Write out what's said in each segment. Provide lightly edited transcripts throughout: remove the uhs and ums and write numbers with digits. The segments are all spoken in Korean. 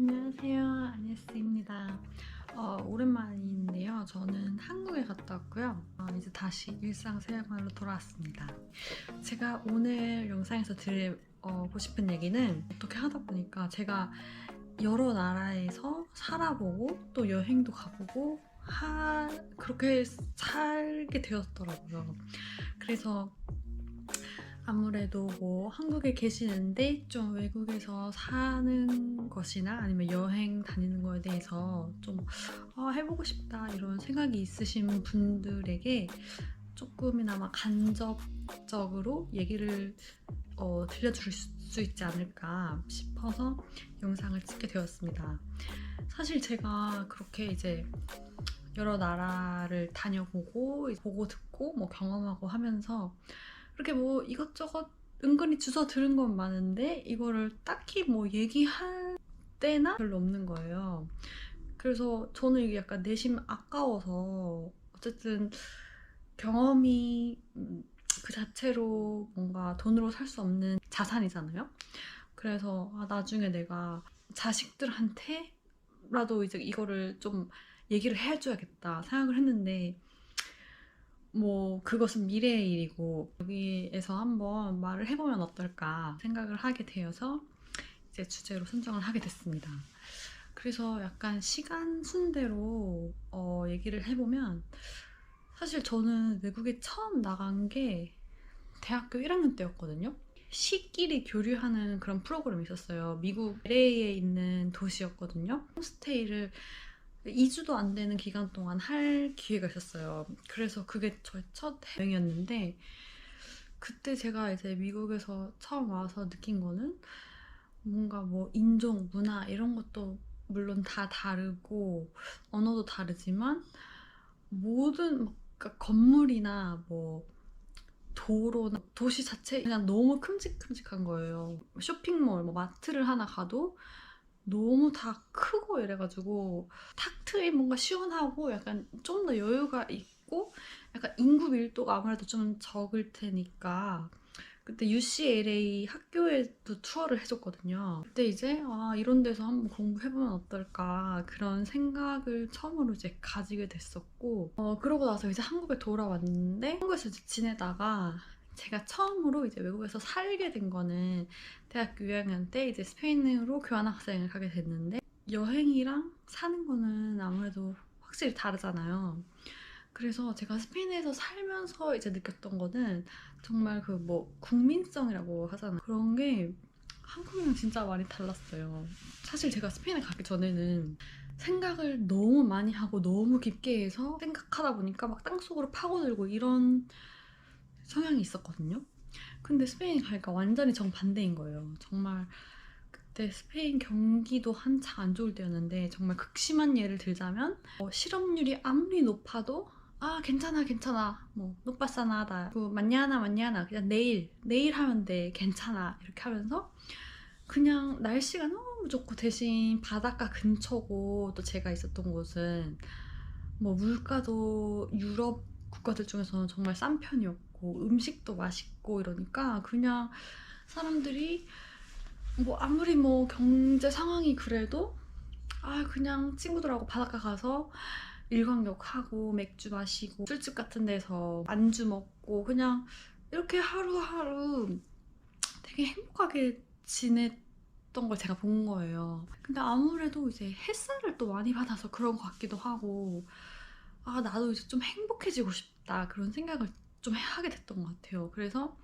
안녕하세요. 아니스입니다. 오랜만인데요. 저는 한국에 갔다 왔고요. 이제 다시 일상생활로 돌아왔습니다. 제가 오늘 영상에서 드리고 싶은 얘기는 어떻게 하다 보니까 제가 여러 나라에서 살아보고 또 여행도 가보고 그렇게 살게 되었더라고요. 그래서 아무래도 뭐 한국에 계시는데 좀 외국에서 사는 것이나 아니면 여행 다니는 거에 대해서 좀 해보고 싶다 이런 생각이 있으신 분들에게 조금이나마 간접적으로 얘기를 들려줄 수 있지 않을까 싶어서 영상을 찍게 되었습니다. 사실 제가 그렇게 이제 여러 나라를 다녀보고 보고 듣고 뭐 경험하고 하면서 그렇게 뭐 이것저것 은근히 주워 들은 건 많은데 이거를 딱히 뭐 얘기할 때나 별로 없는 거예요. 그래서 저는 이게 약간 내심 아까워서 어쨌든 경험이 그 자체로 뭔가 돈으로 살 수 없는 자산이잖아요. 그래서 나중에 내가 자식들한테라도 이제 이거를 좀 얘기를 해줘야겠다 생각을 했는데 뭐 그것은 미래의 일이고 여기에서 한번 말을 해보면 어떨까 생각을 하게 되어서 이제 주제로 선정을 하게 됐습니다. 그래서 약간 시간 순대로 얘기를 해보면 사실 저는 외국에 처음 나간 게 대학교 1학년 때였거든요. 시끼리 교류하는 그런 프로그램이 있었어요. 미국 LA에 있는 도시였거든요. 홈스테이를 2주도 안 되는 기간 동안 할 기회가 있었어요. 그래서 그게 저의 첫 여행이었는데 그때 제가 이제 미국에서 처음 와서 느낀 거는 뭔가 뭐 인종, 문화 이런 것도 물론 다 다르고 언어도 다르지만 모든 그러니까 건물이나 뭐 도로나 도시 자체 그냥 너무 큼직큼직한 거예요. 쇼핑몰, 뭐 마트를 하나 가도 너무 다 크고 이래가지고 탁 트인 뭔가 시원하고 약간 좀 더 여유가 있고 약간 인구 밀도가 아무래도 좀 적을 테니까 그때 UCLA 학교에도 투어를 해줬거든요. 그때 이제 이런 데서 한번 공부해보면 어떨까 그런 생각을 처음으로 이제 가지게 됐었고 그러고 나서 이제 한국에 돌아왔는데 한국에서 이제 지내다가 제가 처음으로 이제 외국에서 살게 된 거는 대학교 2학년 때 이제 스페인으로 교환학생을 가게 됐는데 여행이랑 사는 거는 아무래도 확실히 다르잖아요. 그래서 제가 스페인에서 살면서 이제 느꼈던 거는 정말 그 뭐 국민성이라고 하잖아요. 그런 게 한국이랑 진짜 많이 달랐어요. 사실 제가 스페인에 가기 전에는 생각을 너무 많이 하고 너무 깊게 해서 생각하다 보니까 막 땅속으로 파고들고 이런 성향이 있었거든요. 근데 스페인 가니까 완전히 정반대인 거예요. 정말 그때 스페인 경기도 한창 안 좋을 때였는데 정말 극심한 예를 들자면 실업률이 아무리 높아도 괜찮아 괜찮아 뭐 노빠싸나 하다 그 만냐나 만냐나 그냥 내일 하면 돼 괜찮아 이렇게 하면서 그냥 날씨가 너무 좋고 대신 바닷가 근처고 또 제가 있었던 곳은 뭐 물가도 유럽 국가들 중에서는 정말 싼 편이었고 음식도 맛있고 이러니까 그냥 사람들이 뭐 아무리 뭐 경제 상황이 그래도 그냥 친구들하고 바닷가 가서 일광욕 하고 맥주 마시고 술집 같은 데서 안주 먹고 그냥 이렇게 하루하루 되게 행복하게 지냈던 걸 제가 본 거예요. 근데 아무래도 이제 햇살을 또 많이 받아서 그런 것 같기도 하고 나도 이제 좀 행복해지고 싶다 그런 생각을 좀 하게 됐던 것 같아요. 그래서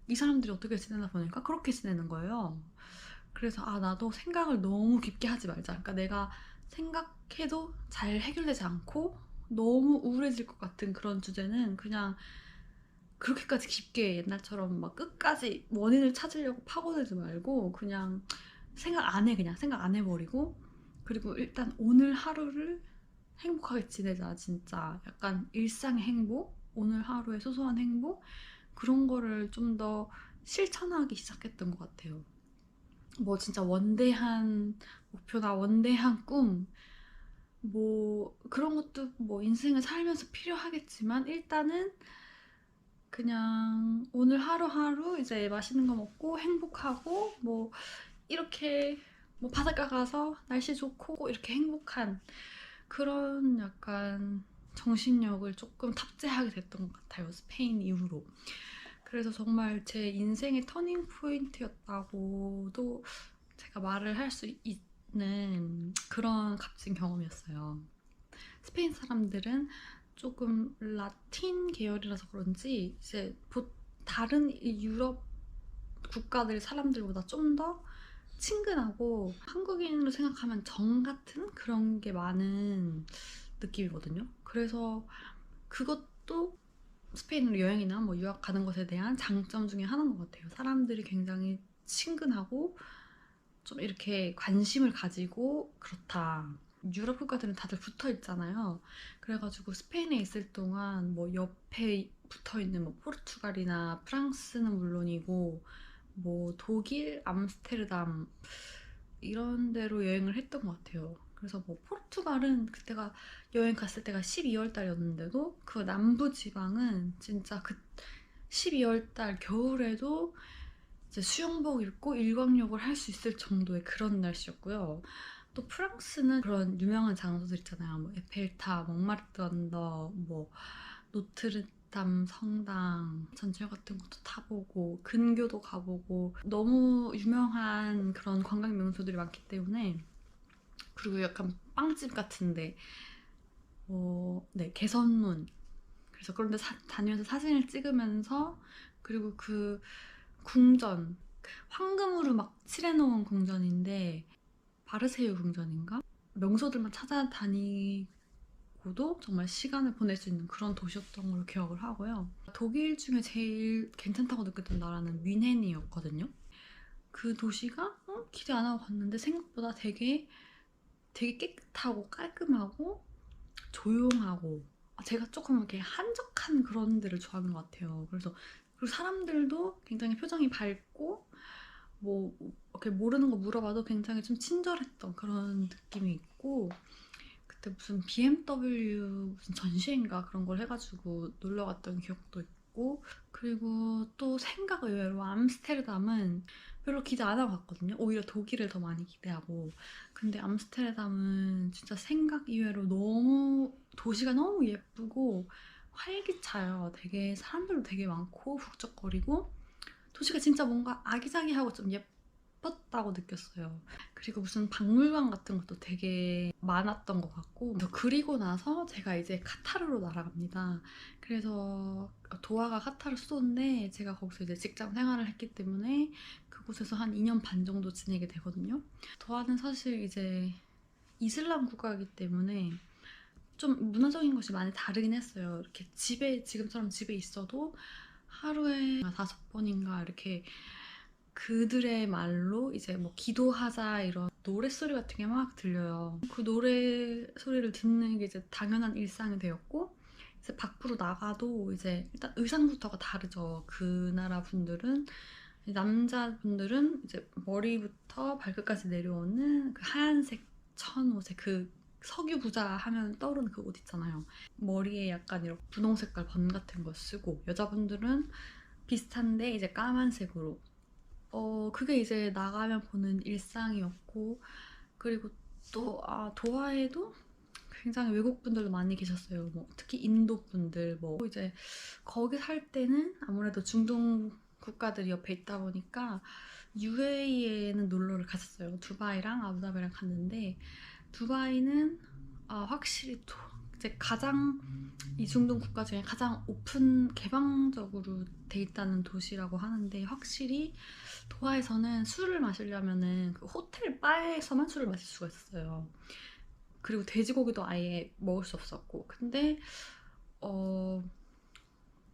이 사람들이 어떻게 지내나 보니까 그렇게 지내는 거예요. 그래서 나도 생각을 너무 깊게 하지 말자. 그러니까 내가 생각해도 잘 해결되지 않고 너무 우울해질 것 같은 그런 주제는 그냥 그렇게까지 깊게 옛날처럼 막 끝까지 원인을 찾으려고 파고들지 말고 그냥 생각 안 해. 그냥 생각 안 해버리고 그리고 일단 오늘 하루를 행복하게 지내자. 진짜 약간 일상의 행복, 오늘 하루의 소소한 행복 그런 거를 좀 더 실천하기 시작했던 것 같아요. 뭐 진짜 원대한 목표나 원대한 꿈, 뭐 그런 것도 뭐 인생을 살면서 필요하겠지만 일단은 그냥 오늘 하루하루 이제 맛있는 거 먹고 행복하고 뭐 이렇게 뭐 바닷가 가서 날씨 좋고 이렇게 행복한 그런 약간 정신력을 조금 탑재하게 됐던 것 같아요. 스페인 이후로. 그래서 정말 제 인생의 터닝 포인트였다고도 제가 말을 할 수 있는 그런 값진 경험이었어요. 스페인 사람들은 조금 라틴 계열이라서 그런지 이제 다른 유럽 국가들 사람들보다 좀 더 친근하고 한국인으로 생각하면 정 같은 그런 게 많은 느낌이거든요. 그래서 그것도 스페인으로 여행이나 뭐 유학 가는 것에 대한 장점 중에 하나인 것 같아요. 사람들이 굉장히 친근하고 좀 이렇게 관심을 가지고 그렇다. 유럽 국가들은 다들 붙어 있잖아요. 그래가지고 스페인에 있을 동안 뭐 옆에 붙어 있는 뭐 포르투갈이나 프랑스는 물론이고 뭐 독일, 암스테르담 이런 데로 여행을 했던 것 같아요. 그래서 뭐 포르투갈은 그때가 여행 갔을 때가 12월 달이었는데도 그 남부 지방은 진짜 그 12월 달 겨울에도 이제 수영복 입고 일광욕을 할 수 있을 정도의 그런 날씨였고요. 또 프랑스는 그런 유명한 장소들 있잖아요. 뭐 에펠탑, 몽마르트 언덕, 뭐 노트르담 성당 전철 같은 것도 타보고 근교도 가보고 너무 유명한 그런 관광 명소들이 많기 때문에 그리고 약간 빵집 같은데 네, 개선문 그래서 그런데 다니면서 사진을 찍으면서 그리고 그 궁전 황금으로 막 칠해놓은 궁전인데 바르세유 궁전인가? 명소들만 찾아다니고도 정말 시간을 보낼 수 있는 그런 도시였던 걸로 기억을 하고요. 독일 중에 제일 괜찮다고 느꼈던 나라는 뮌헨이었거든요. 그 도시가 기대 안 하고 갔는데 생각보다 되게 깨끗하고 깔끔하고 조용하고 제가 조금 이렇게 한적한 그런 데를 좋아하는 것 같아요. 그래서 그리고 사람들도 굉장히 표정이 밝고 뭐 이렇게 모르는 거 물어봐도 굉장히 좀 친절했던 그런 느낌이 있고 그때 무슨 BMW 무슨 전시회인가 그런 걸 해가지고 놀러 갔던 기억도 있고 그리고 또 생각 의외로 암스테르담은 별로 기대 안 하고 갔거든요. 오히려 독일을 더 많이 기대하고 근데 암스테르담은 진짜 생각 이외로 너무 도시가 너무 예쁘고 활기차요. 되게 사람들도 되게 많고 북적거리고 도시가 진짜 뭔가 아기자기하고 좀 예뻤다고 느꼈어요. 그리고 무슨 박물관 같은 것도 되게 많았던 것 같고 그리고 나서 제가 이제 카타르로 날아갑니다. 그래서 도하가 카타르 수도인데 제가 거기서 이제 직장 생활을 했기 때문에 그곳에서 한 2년 반 정도 지내게 되거든요. 도하는 사실 이제 이슬람 국가이기 때문에 좀 문화적인 것이 많이 다르긴 했어요. 이렇게 지금처럼 집에 있어도 하루에 5번인가 이렇게 그들의 말로 이제 뭐 기도하자 이런 노랫소리 같은 게 막 들려요. 그 노래소리를 듣는 게 이제 당연한 일상이 되었고 이제 밖으로 나가도 이제 일단 의상부터가 다르죠. 그 나라 분들은 남자분들은 이제 머리부터 발끝까지 내려오는 그 하얀색 천 옷에 그 석유 부자 하면 떠오르는 그 옷 있잖아요. 머리에 약간 이렇게 분홍 색깔 번 같은 거 쓰고 여자분들은 비슷한데 이제 까만색으로 그게 이제 나가면 보는 일상이었고 그리고 또 도하에도 굉장히 외국 분들도 많이 계셨어요. 뭐 특히 인도 분들 뭐 이제 거기 살 때는 아무래도 중동 국가들이 옆에 있다 보니까 UAE에는 놀러를 갔었어요. 두바이랑 아부다비랑 갔는데 두바이는 확실히 이제 가장 이 중동 국가 중에 가장 오픈 개방적으로 돼 있다는 도시라고 하는데 확실히 도하에서는 술을 마시려면은 그 호텔 바에서만 술을 마실 수가 있었어요. 그리고 돼지고기도 아예 먹을 수 없었고 근데 어,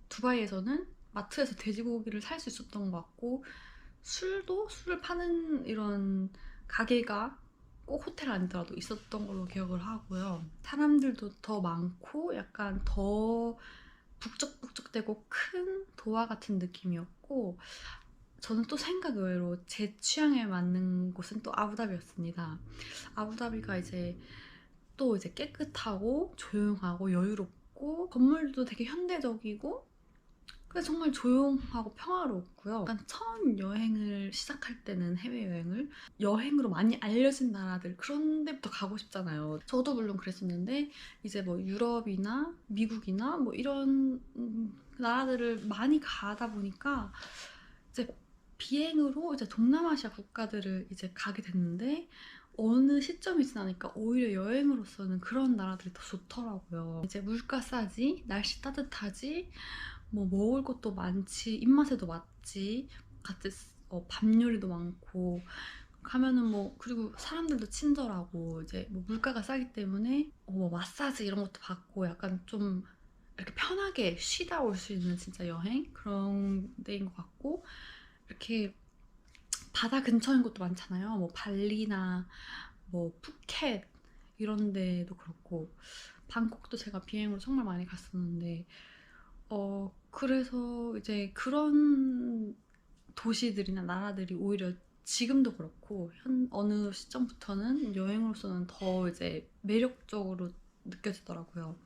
두바이에서는 마트에서 돼지고기를 살 수 있었던 것 같고 술을 파는 이런 가게가 꼭 호텔 아니더라도 있었던 걸로 기억을 하고요. 사람들도 더 많고 약간 더 북적북적대고 큰 도화 같은 느낌이었고 저는 또 생각 외로 제 취향에 맞는 곳은 또 아부다비였습니다. 아부다비가 이제 또 이제 깨끗하고 조용하고 여유롭고 건물도 되게 현대적이고 근데 정말 조용하고 평화로웠고요. 약간 처음 여행을 시작할 때는 해외여행을 여행으로 많이 알려진 나라들 그런 데부터 가고 싶잖아요. 저도 물론 그랬었는데 이제 뭐 유럽이나 미국이나 뭐 이런 나라들을 많이 가다 보니까 이제 비행으로 이제 동남아시아 국가들을 이제 가게 됐는데 어느 시점이 지나니까 오히려 여행으로서는 그런 나라들이 더 좋더라고요. 이제 물가 싸지, 날씨 따뜻하지, 뭐 먹을 것도 많지, 입맛에도 맞지, 같이 밥 요리도 많고 가면은 뭐 그리고 사람들도 친절하고 이제 뭐 물가가 싸기 때문에 뭐 마사지 이런 것도 받고 약간 좀 이렇게 편하게 쉬다 올 수 있는 진짜 여행 그런 데인 것 같고 이렇게 바다 근처인 곳도 많잖아요. 뭐 발리나 뭐 푸켓 이런 데도 그렇고 방콕도 제가 비행으로 정말 많이 갔었는데 그래서 이제 그런 도시들이나 나라들이 오히려 지금도 그렇고 어느 시점부터는 여행으로서는 더 이제 매력적으로 느껴지더라고요.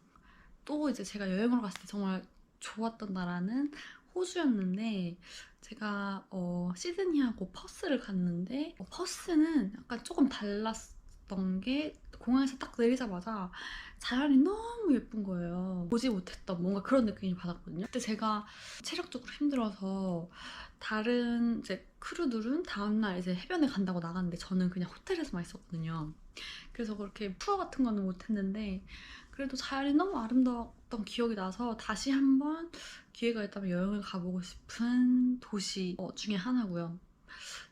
또 이제 제가 여행을 갔을 때 정말 좋았던 나라는 호주였는데 제가 시드니하고 퍼스를 갔는데 퍼스는 약간 조금 달랐던 게 공항에서 딱 내리자마자 자연이 너무 예쁜 거예요. 보지 못했던 뭔가 그런 느낌을 받았거든요. 그때 제가 체력적으로 힘들어서 다른 이제 크루들은 다음날 이제 해변에 간다고 나갔는데 저는 그냥 호텔에서만 있었거든요. 그래서 그렇게 투어 같은 거는 못했는데 그래도 자연이 너무 아름다웠던 기억이 나서 다시 한번 기회가 있다면 여행을 가보고 싶은 도시 중에 하나고요.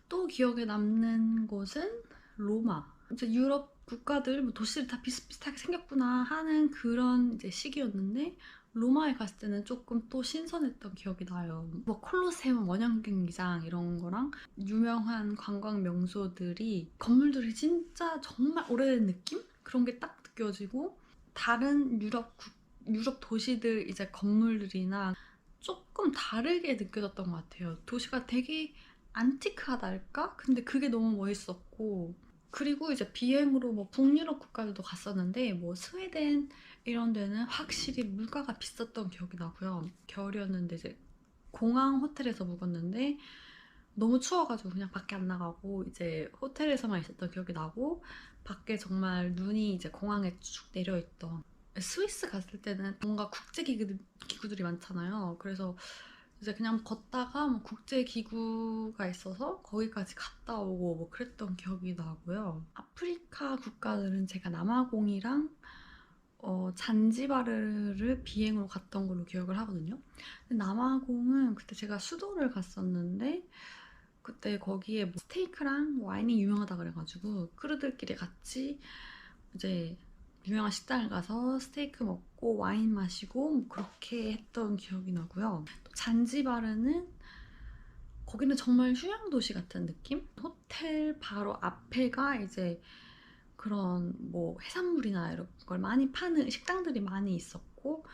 또 기억에 남는 곳은 로마. 이제 유럽 국가들 뭐 도시들 다 비슷비슷하게 생겼구나 하는 그런 이제 시기였는데 로마에 갔을 때는 조금 또 신선했던 기억이 나요. 뭐 콜로세움, 원형경기장 이런 거랑 유명한 관광 명소들이 건물들이 진짜 정말 오래된 느낌? 그런 게 딱 느껴지고 다른 유럽 도시들 이제 건물들이나 조금 다르게 느껴졌던 것 같아요. 도시가 되게 안티크하달까? 근데 그게 너무 멋있었고 그리고 이제 비행으로 뭐 북유럽 국가들도 갔었는데 뭐 스웨덴 이런 데는 확실히 물가가 비쌌던 기억이 나고요. 겨울이었는데 이제 공항 호텔에서 묵었는데 너무 추워가지고 그냥 밖에 안 나가고 이제 호텔에서만 있었던 기억이 나고 밖에 정말 눈이 이제 공항에 쭉 내려있던 스위스 갔을 때는 뭔가 국제기구들이 많잖아요. 그래서 이제 그냥 걷다가 뭐 국제기구가 있어서 거기까지 갔다 오고 뭐 그랬던 기억이 나고요. 아프리카 국가들은 제가 남아공이랑 잔지바르를 비행으로 갔던 걸로 기억을 하거든요. 근데 남아공은 그때 제가 수도를 갔었는데 그때 거기에 뭐 스테이크랑 와인이 유명하다 그래가지고 크루들끼리 같이 이제 유명한 식당을 가서 스테이크 먹고 와인 마시고 뭐 그렇게 했던 기억이 나고요. 또 잔지바르는 거기는 정말 휴양도시 같은 느낌? 호텔 바로 앞에가 이제 그런 뭐 해산물이나 이런 걸 많이 파는 식당들이 많이 있었고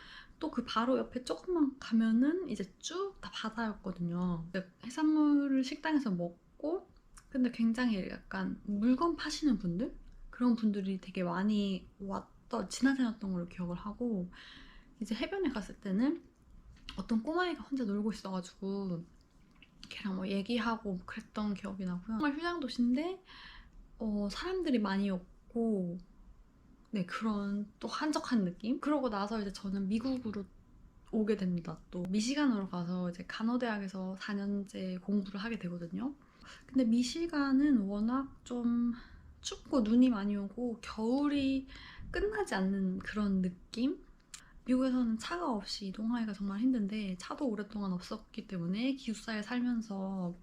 또 그 바로 옆에 조금만 가면은 이제 쭉 다 바다였거든요. 해산물을 식당에서 먹고 근데 굉장히 약간 물건 파시는 분들? 그런 분들이 되게 많이 지나다녔던 걸로 기억을 하고 이제 해변에 갔을 때는 어떤 꼬마애가 혼자 놀고 있어가지고 걔랑 뭐 얘기하고 그랬던 기억이 나고요. 정말 휴양 도시인데 사람들이 많이 없고 네 그런 또 한적한 느낌? 그러고 나서 이제 저는 미국으로 오게 됩니다. 또 미시간으로 가서 이제 간호대학에서 4년제 공부를 하게 되거든요. 근데 미시간은 워낙 좀 춥고 눈이 많이 오고 겨울이 끝나지 않는 그런 느낌? 미국에서는 차가 없이 이동하기가 정말 힘든데 차도 오랫동안 없었기 때문에 기숙사에 살면서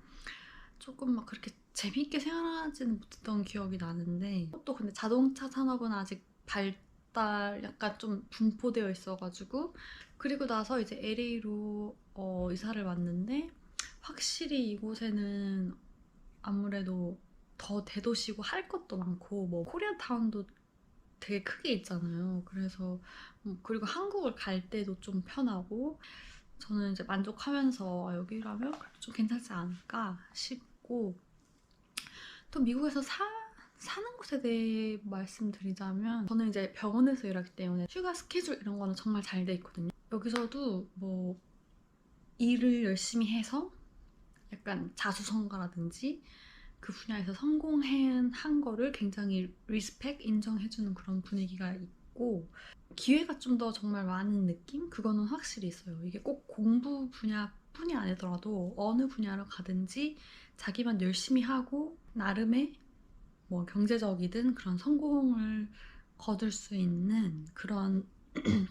조금 막 그렇게 재미있게 생활하지는 못했던 기억이 나는데 또 근데 자동차 산업은 아직 발달 약간 좀 분포되어 있어가지고 그리고 나서 이제 LA로 이사를 왔는데 확실히 이곳에는 아무래도 더 대도시고 할 것도 많고 뭐 코리아타운도 되게 크게 있잖아요. 그래서 그리고 한국을 갈 때도 좀 편하고 저는 이제 만족하면서 여기라면 그래도 좀 괜찮지 않을까 싶고 또 미국에서 사는 곳에 대해 말씀드리자면 저는 이제 병원에서 일하기 때문에 휴가 스케줄 이런 거는 정말 잘 돼 있거든요. 여기서도 뭐 일을 열심히 해서 약간 자수성가라든지 그 분야에서 성공한 거를 굉장히 리스펙 인정해주는 그런 분위기가 있고 기회가 좀 더 정말 많은 느낌? 그거는 확실히 있어요. 이게 꼭 공부 분야뿐이 아니더라도 어느 분야로 가든지 자기만 열심히 하고 나름의 뭐 경제적이든 그런 성공을 거둘 수 있는 그런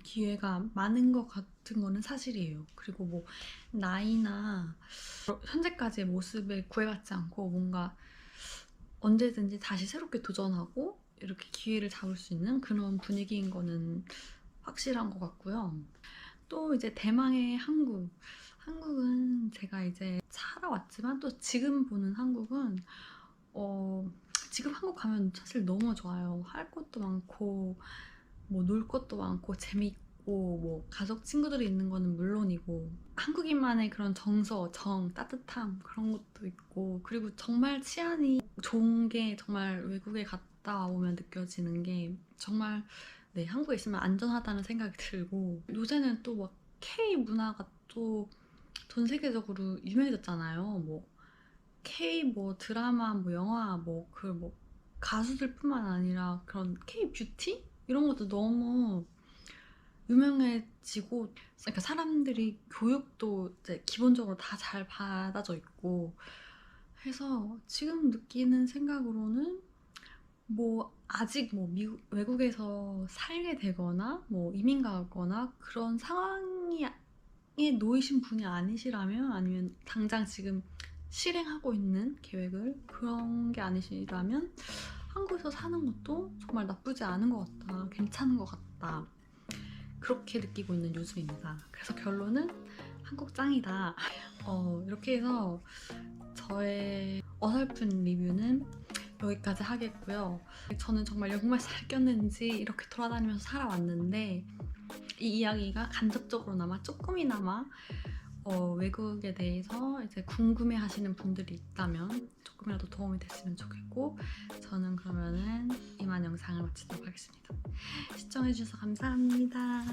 기회가 많은 것 같은 거는 사실이에요. 그리고 뭐 나이나 현재까지의 모습에 구애받지 않고 뭔가 언제든지 다시 새롭게 도전하고 이렇게 기회를 잡을 수 있는 그런 분위기인 거는 확실한 것 같고요. 또 이제 대망의 한국. 한국은 제가 이제 살아왔지만 또 지금 보는 한국은 지금 한국 가면 사실 너무 좋아요. 할 것도 많고 뭐 놀 것도 많고 재밌고 뭐 가족 친구들이 있는 거는 물론이고 한국인만의 그런 정서, 정, 따뜻함 그런 것도 있고 그리고 정말 치안이 좋은 게 정말 외국에 갔다 오면 느껴지는 게 정말 네, 한국에 있으면 안전하다는 생각이 들고 요새는 또 막 K 문화가 또 전 세계적으로 유명해졌잖아요. 뭐 K 뭐 드라마, 뭐 영화, 뭐 가수들뿐만 아니라 그런 K 뷰티 이런 것도 너무 유명해지고 그러니까 사람들이 교육도 이제 기본적으로 다 잘 받아져 있고 해서 지금 느끼는 생각으로는 뭐 아직 뭐 외국에서 살게 되거나 뭐 이민 가거나 그런 상황에 놓이신 분이 아니시라면 아니면 당장 지금 실행하고 있는 계획을 그런 게 아니시라면 한국에서 사는 것도 정말 나쁘지 않은 것 같다. 괜찮은 것 같다. 그렇게 느끼고 있는 요즘입니다. 그래서 결론은 한국 짱이다. 이렇게 해서 저의 어설픈 리뷰는 여기까지 하겠고요. 저는 정말 영국말 잘 꼈는지 이렇게 돌아다니면서 살아왔는데 이 이야기가 간접적으로나마 조금이나마 외국에 대해서 이제 궁금해 하시는 분들이 있다면 조금이라도 도움이 됐으면 좋겠고 저는 그러면은 이만 영상을 마치도록 하겠습니다. 시청해주셔서 감사합니다.